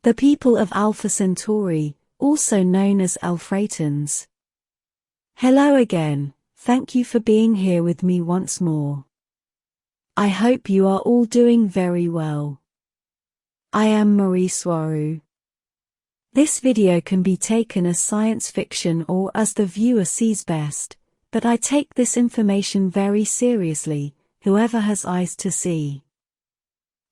The people of Alpha Centauri, also known as Alphratans. Hello again, thank you for being here with me once more. I hope you are all doing very well. I am Mari Swaruu. This video can be taken as science fiction or as the viewer sees best, but I take this information very seriously, whoever has eyes to see.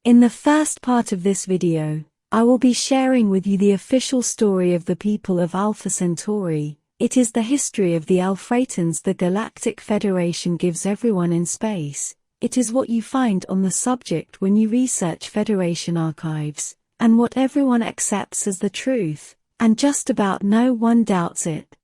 In the first part of this video, I will be sharing with you the official story of the people of Alpha Centauri. It is the history of the Alphratans the Galactic Federation gives everyone in space. It is what you find on the subject when you research Federation archives, and what everyone accepts as the truth, and just about no one doubts it.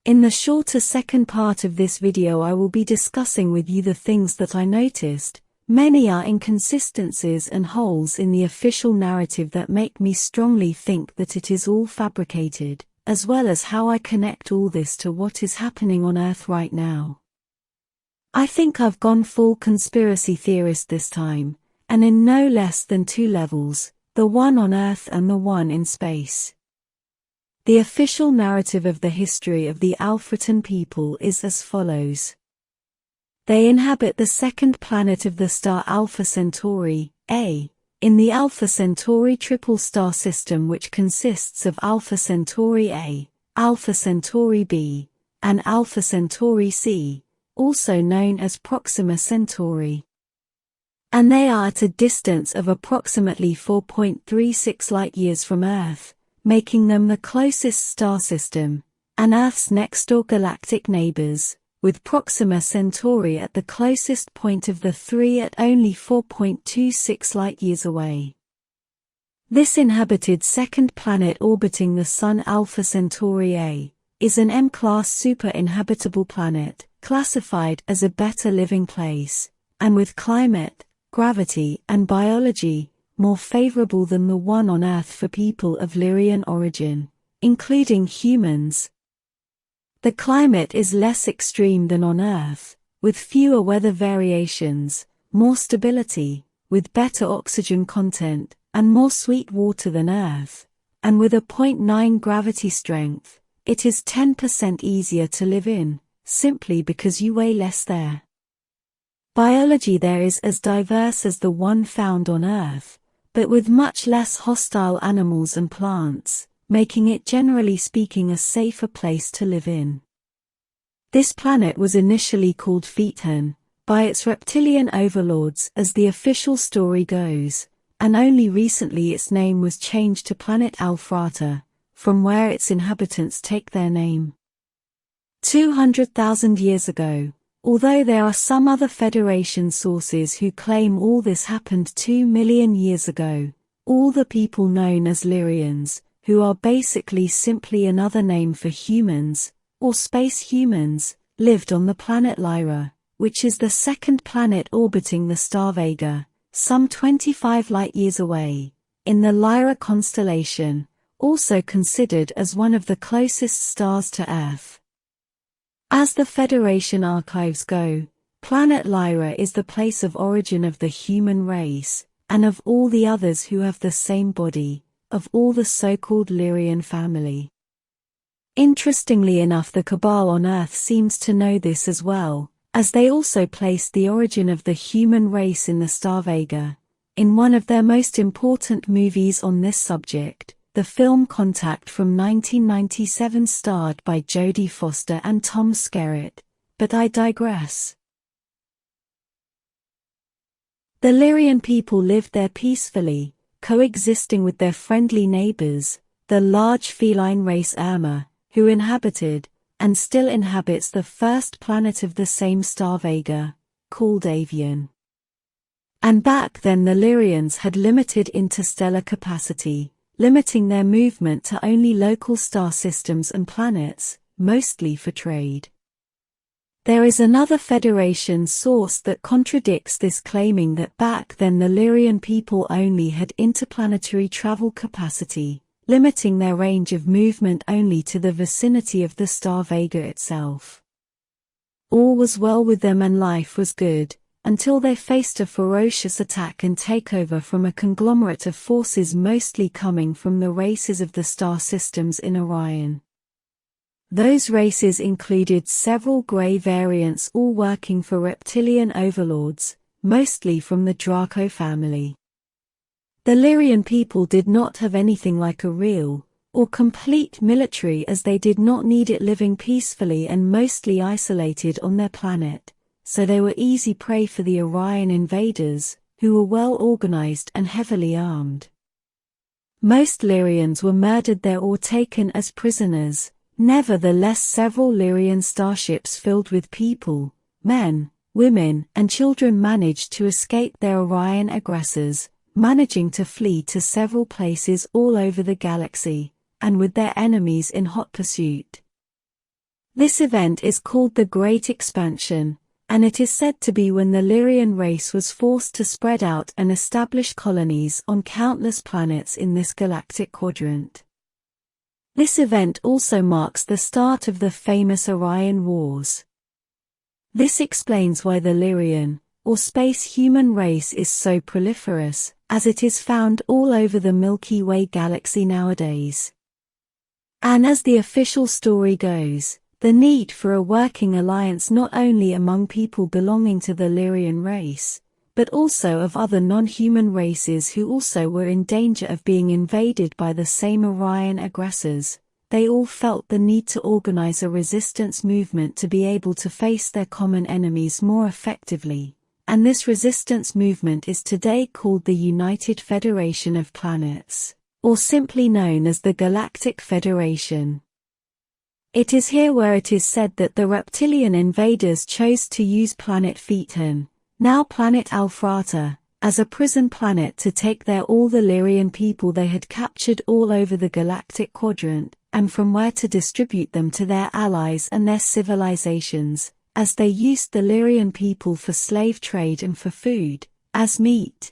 In the shorter second part of this video I will be discussing with you the things that I noticed. Many are inconsistencies and holes in the official narrative that make me strongly think that it is all fabricated, as well as how I connect all this to what is happening on Earth right now. I think I've gone full conspiracy theorist this time, and in no less than two levels, the one on Earth and the one in space. The official narrative of the history of the Alphratan people is as follows. They inhabit the second planet of the star Alpha Centauri, A, in the Alpha Centauri triple star system, which consists of Alpha Centauri A, Alpha Centauri B, and Alpha Centauri C, also known as Proxima Centauri. And they are at a distance of approximately 4.36 light-years from Earth, making them the closest star system, and Earth's next-door galactic neighbors, with Proxima Centauri at the closest point of the three at only 4.26 light-years away. This inhabited second planet orbiting the Sun Alpha Centauri A, is an M-class super-inhabitable planet, classified as a better living place, and with climate, gravity and biology, more favorable than the one on Earth for people of Lyrian origin, including humans. The climate is less extreme than on Earth, with fewer weather variations, more stability, with better oxygen content, and more sweet water than Earth, and with a 0.9 gravity strength. It is 10% easier to live in, simply because you weigh less there. Biology there is as diverse as the one found on Earth, but with much less hostile animals and plants, making it generally speaking a safer place to live in. This planet was initially called Phaeton, by its reptilian overlords as the official story goes, and only recently its name was changed to planet Alphrata, from where its inhabitants take their name. 200,000 years ago, although there are some other Federation sources who claim all this happened 2 million years ago, all the people known as Lyrians, who are basically simply another name for humans, or space humans, lived on the planet Lyra, which is the second planet orbiting the star Vega, some 25 light-years away, in the Lyra constellation, also considered as one of the closest stars to Earth. As the Federation archives go, planet Lyra is the place of origin of the human race, and of all the others who have the same body, of all the so-called Lyrian family. Interestingly enough, the Cabal on Earth seems to know this as well, as they also placed the origin of the human race in the star Vega, in one of their most important movies on this subject, the film Contact from 1997, starred by Jodie Foster and Tom Skerritt, but I digress. The Lyrian people lived there peacefully, coexisting with their friendly neighbors, the large feline race Urmah, who inhabited, and still inhabits the first planet of the same star Vega, called Avian. And back then the Lyrians had limited interstellar capacity, limiting their movement to only local star systems and planets, mostly for trade. There is another Federation source that contradicts this, claiming that back then the Lyrian people only had interplanetary travel capacity, limiting their range of movement only to the vicinity of the star Vega itself. All was well with them and life was good, until they faced a ferocious attack and takeover from a conglomerate of forces mostly coming from the races of the star systems in Orion. Those races included several grey variants all working for reptilian overlords, mostly from the Draco family. The Lyrian people did not have anything like a real, or complete military, as they did not need it, living peacefully and mostly isolated on their planet, so they were easy prey for the Orion invaders, who were well organized and heavily armed. Most Lyrians were murdered there or taken as prisoners. Nevertheless, several Lyrian starships filled with people, men, women, and children managed to escape their Orion aggressors, managing to flee to several places all over the galaxy, and with their enemies in hot pursuit. This event is called the Great Expansion, and it is said to be when the Lyrian race was forced to spread out and establish colonies on countless planets in this galactic quadrant. This event also marks the start of the famous Orion Wars. This explains why the Lyrian, or space human race, is so proliferous, as it is found all over the Milky Way galaxy nowadays. And as the official story goes, the need for a working alliance not only among people belonging to the Lyrian race, but also of other non-human races who also were in danger of being invaded by the same Orion aggressors. They all felt the need to organize a resistance movement to be able to face their common enemies more effectively, and this resistance movement is today called the United Federation of Planets, or simply known as the Galactic Federation. It is here where it is said that the reptilian invaders chose to use planet Phaeton, now planet Alphrata, as a prison planet to take there all the Lyrian people they had captured all over the galactic quadrant, and from where to distribute them to their allies and their civilizations, as they used the Lyrian people for slave trade and for food, as meat.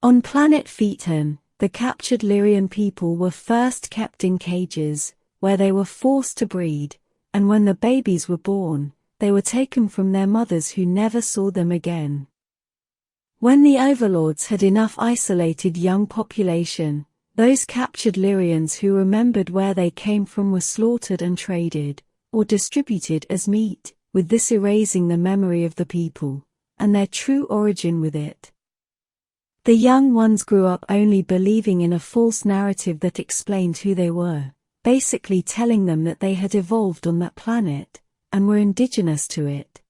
On planet Phaeton, the captured Lyrian people were first kept in cages, where they were forced to breed, and when the babies were born, they were taken from their mothers who never saw them again. When the overlords had enough isolated young population, those captured Lyrians who remembered where they came from were slaughtered and traded, or distributed as meat, with this erasing the memory of the people, and their true origin with it. The young ones grew up only believing in a false narrative that explained who they were, basically telling them that they had evolved on that planet, and were indigenous to it.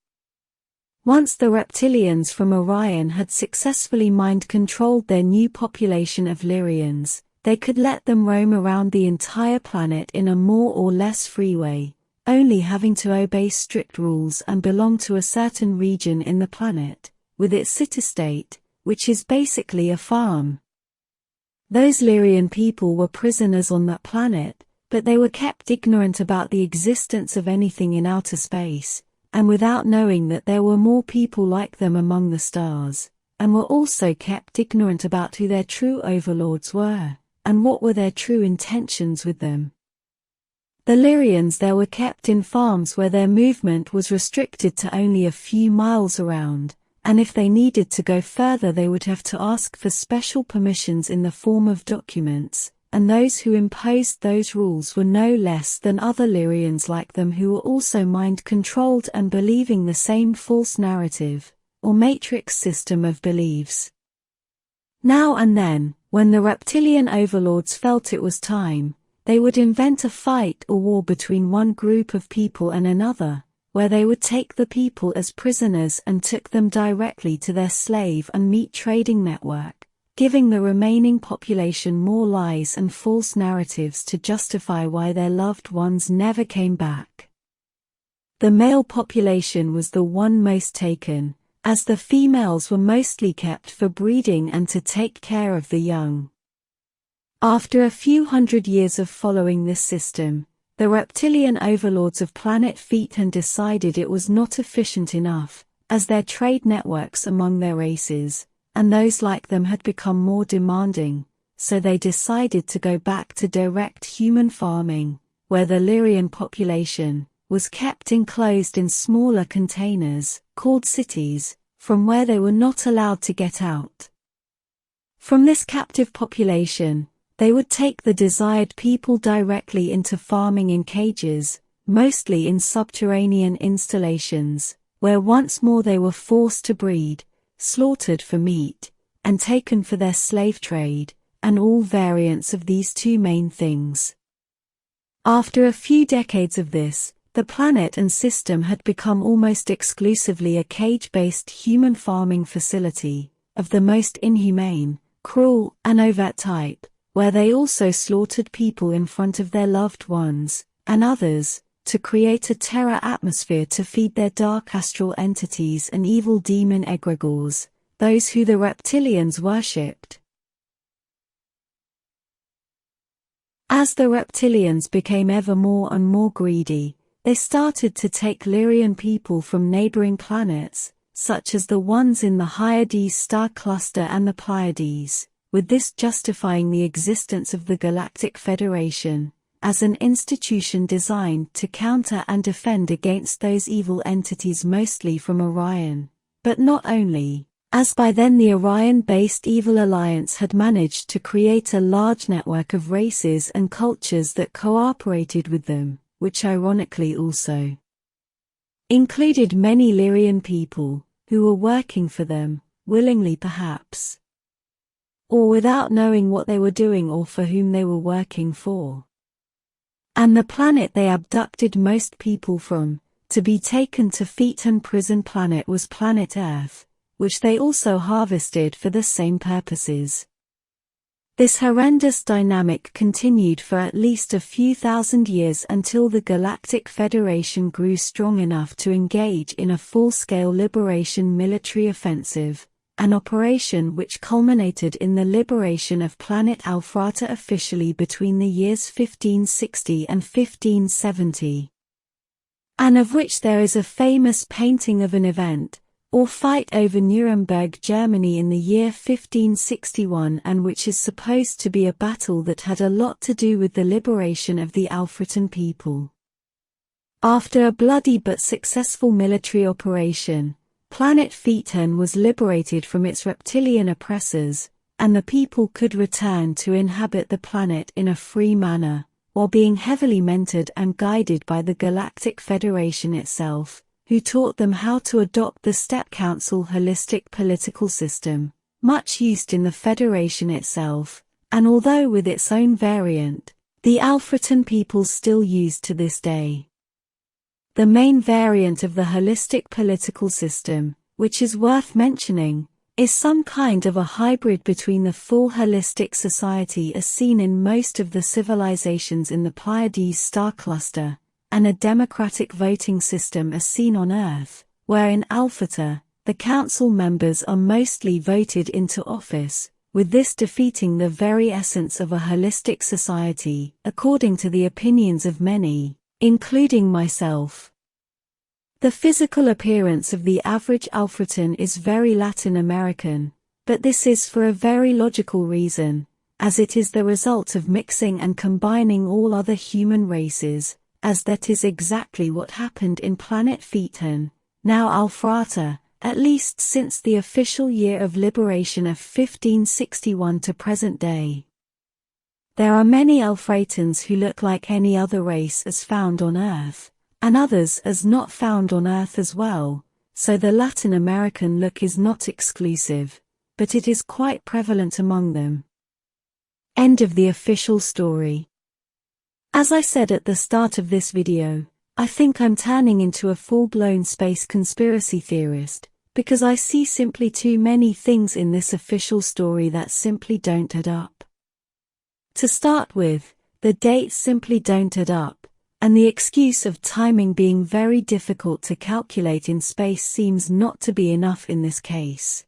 Once the reptilians from Orion had successfully mind-controlled their new population of Lyrians, they could let them roam around the entire planet in a more or less free way, only having to obey strict rules and belong to a certain region in the planet, with its city-state, which is basically a farm. Those Lyrian people were prisoners on that planet, but they were kept ignorant about the existence of anything in outer space, and without knowing that there were more people like them among the stars, and were also kept ignorant about who their true overlords were, and what were their true intentions with them. The Lyrians there were kept in farms where their movement was restricted to only a few miles around, and if they needed to go further they would have to ask for special permissions in the form of documents, and those who imposed those rules were no less than other Lyrians like them who were also mind-controlled and believing the same false narrative, or matrix system of beliefs. Now and then, when the reptilian overlords felt it was time, they would invent a fight or war between one group of people and another, where they would take the people as prisoners and took them directly to their slave and meat trading network, giving the remaining population more lies and false narratives to justify why their loved ones never came back. The male population was the one most taken, as the females were mostly kept for breeding and to take care of the young. After a few hundred years of following this system, the reptilian overlords of planet Phaeton decided it was not efficient enough, as their trade networks among their races, and those like them had become more demanding, so they decided to go back to direct human farming, where the Lyrian population was kept enclosed in smaller containers, called cities, from where they were not allowed to get out. From this captive population, they would take the desired people directly into farming in cages, mostly in subterranean installations, where once more they were forced to breed, slaughtered for meat, and taken for their slave trade, and all variants of these two main things. After a few decades of this, the planet and system had become almost exclusively a cage-based human farming facility, of the most inhumane, cruel, and overt type, where they also slaughtered people in front of their loved ones, and others, to create a terror atmosphere to feed their dark astral entities and evil demon egregores, those who the reptilians worshipped. As the reptilians became ever more and more greedy, they started to take Lyrian people from neighboring planets, such as the ones in the Hyades star cluster and the Pleiades, with this justifying the existence of the Galactic Federation, as an institution designed to counter and defend against those evil entities mostly from Orion. But not only, as by then the Orion-based Evil Alliance had managed to create a large network of races and cultures that cooperated with them, which ironically also included many Lyrian people, who were working for them, willingly perhaps, or without knowing what they were doing or for whom they were working for. And the planet they abducted most people from, to be taken to Phaeton prison planet, was planet Earth, which they also harvested for the same purposes. This horrendous dynamic continued for at least a few thousand years until the Galactic Federation grew strong enough to engage in a full-scale liberation military offensive, an operation which culminated in the liberation of planet Alphrata officially between the years 1560 and 1570. And of which there is a famous painting of an event, or fight over Nuremberg, Germany in the year 1561, and which is supposed to be a battle that had a lot to do with the liberation of the Alphritan people. After a bloody but successful military operation, planet Phaeton was liberated from its reptilian oppressors, and the people could return to inhabit the planet in a free manner, while being heavily mentored and guided by the Galactic Federation itself, who taught them how to adopt the Step Council holistic political system, much used in the Federation itself, and although with its own variant, the Alphritan people still use to this day. The main variant of the holistic political system, which is worth mentioning, is some kind of a hybrid between the full holistic society as seen in most of the civilizations in the Pleiades star cluster, and a democratic voting system as seen on Earth, where in Alphata, the council members are mostly voted into office, with this defeating the very essence of a holistic society, according to the opinions of many, including myself. The physical appearance of the average Alphritan is very Latin American, but this is for a very logical reason, as it is the result of mixing and combining all other human races, as that is exactly what happened in planet Phaeton, now Alphrata, at least since the official year of liberation of 1561 to present day. There are many Alphratans who look like any other race as found on Earth, and others as not found on Earth as well, so the Latin American look is not exclusive, but it is quite prevalent among them. End of the official story. As I said at the start of this video, I think I'm turning into a full-blown space conspiracy theorist, because I see simply too many things in this official story that simply don't add up. To start with, the dates simply don't add up, and the excuse of timing being very difficult to calculate in space seems not to be enough in this case.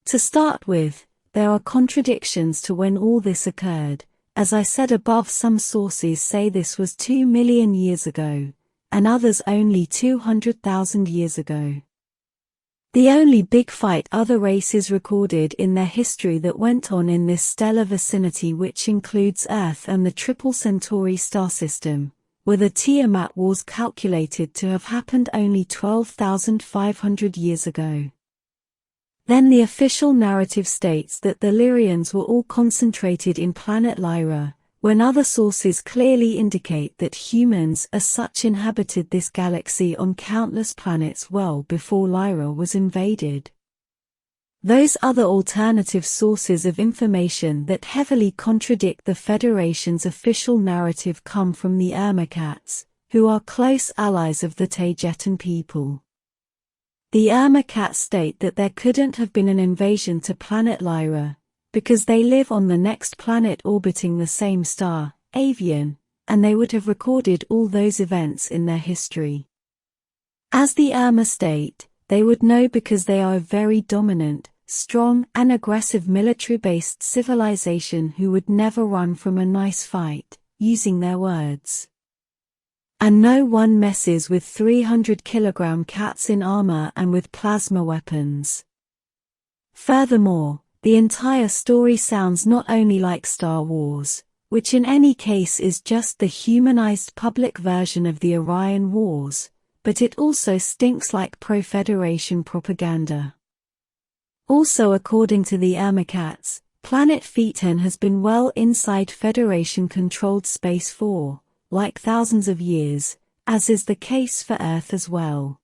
To start with, there are contradictions to when all this occurred. As I said above, some sources say this was 2 million years ago, and others only 200,000 years ago. The only big fight other races recorded in their history that went on in this stellar vicinity, which includes Earth and the triple Centauri star system, were the Tiamat Wars, calculated to have happened only 12,500 years ago. Then the official narrative states that the Lyrians were all concentrated in planet Lyra, when other sources clearly indicate that humans as such inhabited this galaxy on countless planets well before Lyra was invaded. Those other alternative sources of information that heavily contradict the Federation's official narrative come from the Urmah, who are close allies of the Taygetan people. The Urmah state that there couldn't have been an invasion to planet Lyra, because they live on the next planet orbiting the same star, Avian, and they would have recorded all those events in their history. As the Urmah state, they would know because they are a very dominant, strong and aggressive military-based civilization who would never run from a nice fight, using their words. And no one messes with 300-kilogram cats in armor and with plasma weapons. Furthermore, the entire story sounds not only like Star Wars, which in any case is just the humanized public version of the Orion Wars, but it also stinks like pro-Federation propaganda. Also, according to the Urmah, planet Phaeton has been well inside Federation-controlled space for, like thousands of years, as is the case for Earth as well.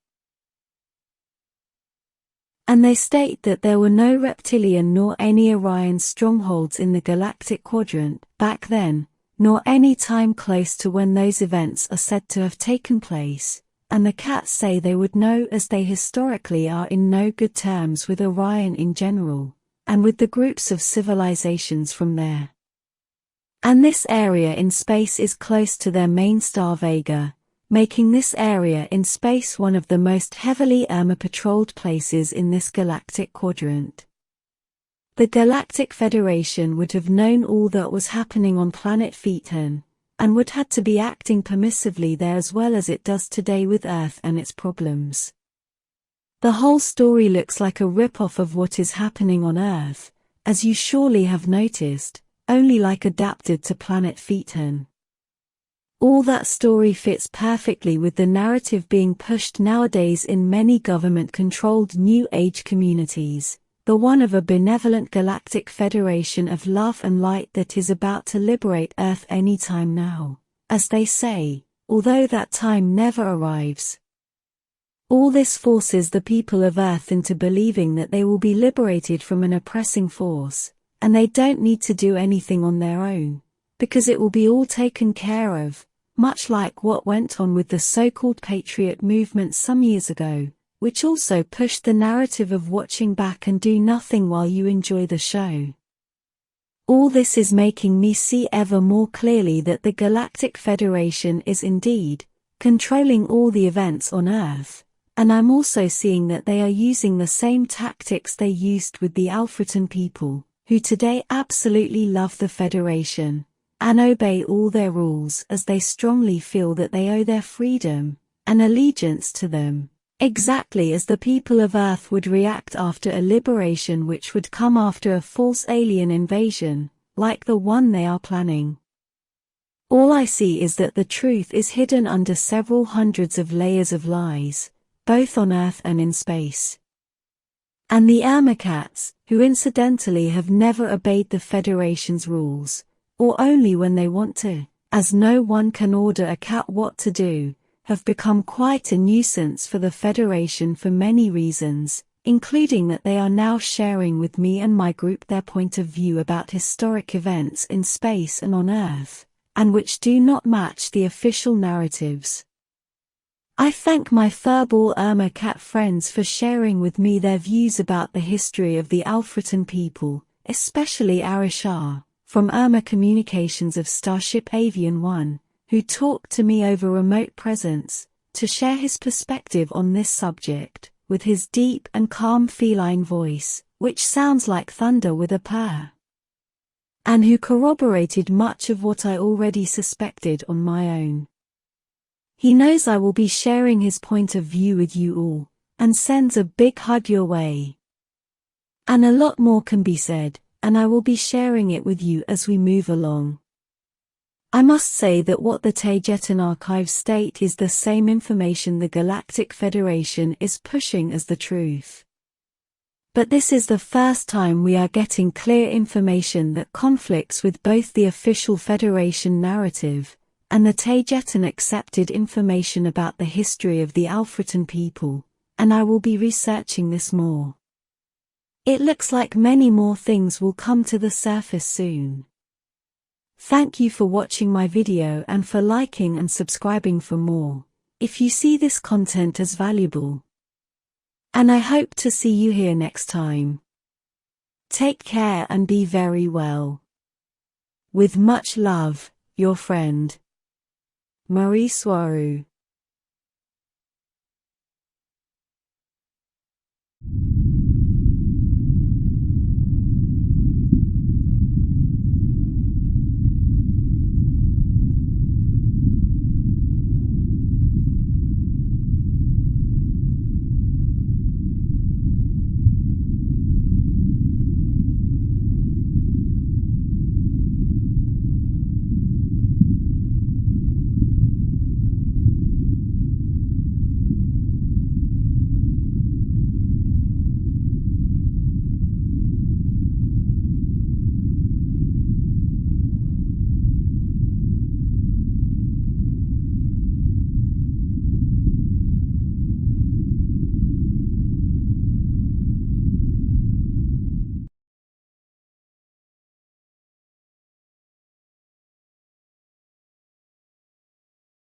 And they state that there were no reptilian nor any Orion strongholds in the galactic quadrant back then, nor any time close to when those events are said to have taken place, and the cats say they would know as they historically are in no good terms with Orion in general, and with the groups of civilizations from there. And this area in space is close to their main star Vega, making this area in space one of the most heavily Urmah-patrolled places in this galactic quadrant. The Galactic Federation would have known all that was happening on planet Phaeton, and would had to be acting permissively there as well as it does today with Earth and its problems. The whole story looks like a rip-off of what is happening on Earth, as you surely have noticed, only like adapted to planet Phaeton. All that story fits perfectly with the narrative being pushed nowadays in many government-controlled New Age communities, the one of a benevolent galactic federation of love and light that is about to liberate Earth anytime now, as they say, although that time never arrives. All this forces the people of Earth into believing that they will be liberated from an oppressing force, and they don't need to do anything on their own, because it will be all taken care of, much like what went on with the so-called Patriot movement some years ago, which also pushed the narrative of watching back and do nothing while you enjoy the show. All this is making me see ever more clearly that the Galactic Federation is indeed controlling all the events on Earth, and I'm also seeing that they are using the same tactics they used with the Alfreton people, who today absolutely love the Federation, and obey all their rules as they strongly feel that they owe their freedom and allegiance to them, exactly as the people of Earth would react after a liberation which would come after a false alien invasion, like the one they are planning. All I see is that the truth is hidden under several hundreds of layers of lies, both on Earth and in space. And the Urmah, who incidentally have never obeyed the Federation's rules, or only when they want to, as no one can order a cat what to do, have become quite a nuisance for the Federation for many reasons, including that they are now sharing with me and my group their point of view about historic events in space and on Earth, and which do not match the official narratives. I thank my furball Urmah cat friends for sharing with me their views about the history of the Alfreton people, especially Arishar, from Urmah Communications of Starship Avian 1, who talked to me over remote presence, to share his perspective on this subject, with his deep and calm feline voice, which sounds like thunder with a purr, and who corroborated much of what I already suspected on my own. He knows I will be sharing his point of view with you all, and sends a big hug your way. And a lot more can be said, and I will be sharing it with you as we move along. I must say that what the Taygetan archives state is the same information the Galactic Federation is pushing as the truth. But this is the first time we are getting clear information that conflicts with both the official Federation narrative and the Taygetan accepted information about the history of the Alfretan people, and I will be researching this more. It looks like many more things will come to the surface soon. Thank you for watching my video and for liking and subscribing for more, if you see this content as valuable. And I hope to see you here next time. Take care and be very well. With much love, your friend, Mari Swaruu.